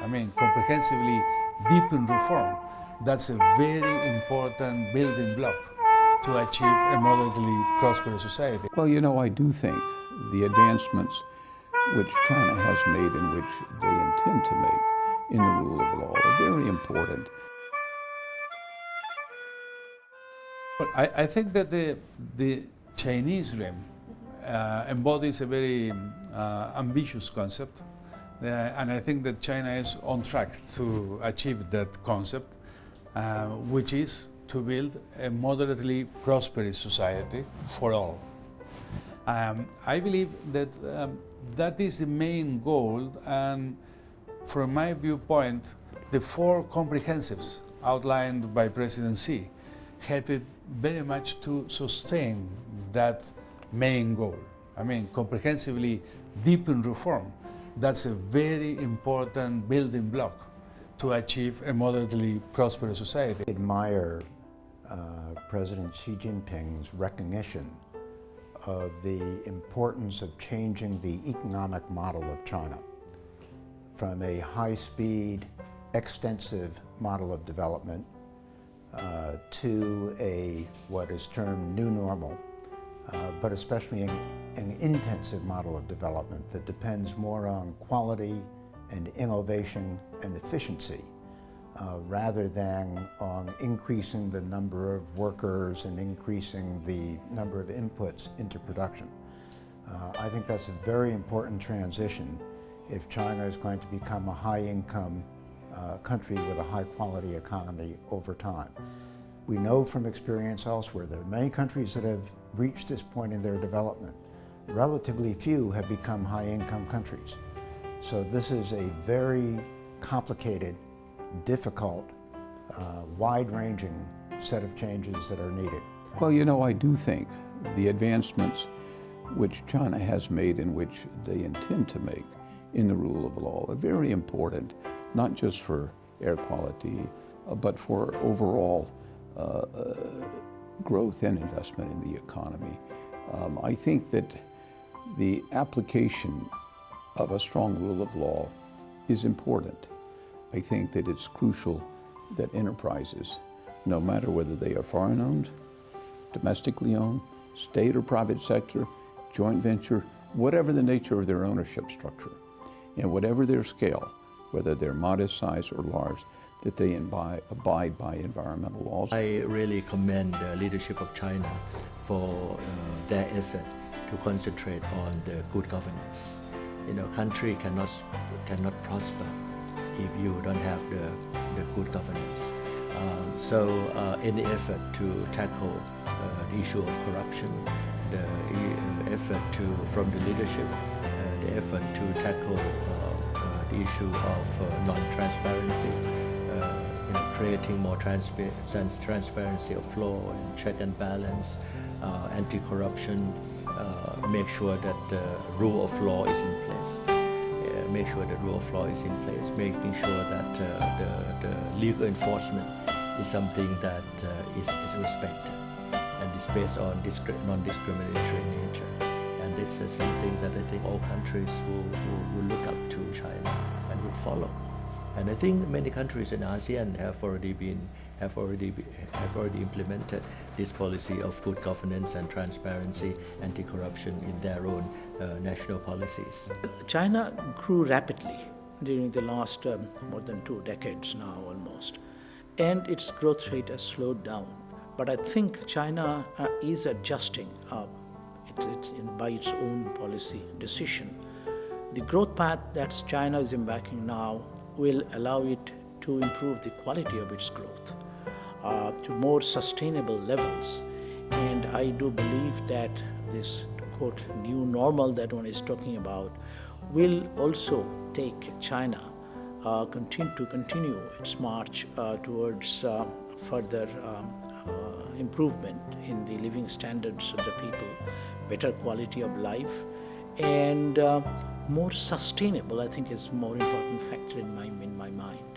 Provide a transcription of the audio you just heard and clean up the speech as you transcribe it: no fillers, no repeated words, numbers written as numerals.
I mean, comprehensively deepen reform. That's a very important building block to achieve a moderately prosperous society. Well, I do think the advancements which China has made and which they intend to make in the rule of law are very important. But I think that the Chinese dream embodies a very ambitious concept, and I think that China is on track to achieve that concept, which is to build a moderately prosperous society for all. I believe that that is the main goal, and from my viewpoint, the four comprehensives outlined by President Xi help it very much to sustain that main goal. I mean, comprehensively deepen reform. That's a very important building block to achieve a moderately prosperous society. I admire President Xi Jinping's recognition of the importance of changing the economic model of China from a high-speed, extensive model of development to what is termed new normal, but especially an intensive model of development that depends more on quality and innovation and efficiency rather than on increasing the number of workers and increasing the number of inputs into production. I think that's a very important transition if China is going to become a high-income country with a high-quality economy over time. We know from experience elsewhere that many countries that have reached this point in their development, relatively few have become high-income countries. So this is a very complicated, difficult, wide-ranging set of changes that are needed. Well, I do think the advancements which China has made and which they intend to make in the rule of law are very important, not just for air quality, but for overall growth and investment in the economy. I think that the application of a strong rule of law is important. I think that it's crucial that enterprises, no matter whether they are foreign-owned, domestically owned, state or private sector, joint venture, whatever the nature of their ownership structure, and whatever their scale, whether they're modest size or large, that they abide by environmental laws. I really commend the leadership of China for their effort to concentrate on the good governance. Country cannot prosper if you don't have the good governance. So in the effort to tackle the issue of corruption, the effort from the leadership, the effort to tackle the issue of non-transparency, creating more transparency of law and check and balance, anti-corruption, make sure that the rule of law is in place. Make sure that rule of law is in place, making sure that the legal enforcement is something that is respected and is based on non-discriminatory nature. And this is something that I think all countries will look up to China and will follow. And I think many countries in ASEAN have already implemented this policy of good governance and transparency, anti-corruption in their own national policies. China grew rapidly during the last more than 2 decades now almost, and its growth rate has slowed down. But I think China is adjusting by its own policy decision. The growth path that China is embarking now will allow it to improve the quality of its growth to more sustainable levels. And I do believe that this, quote, new normal that one is talking about will also take China to continue its march towards further improvement in the living standards of the people, better quality of life, and more sustainable, I think, is more important factor in my mind.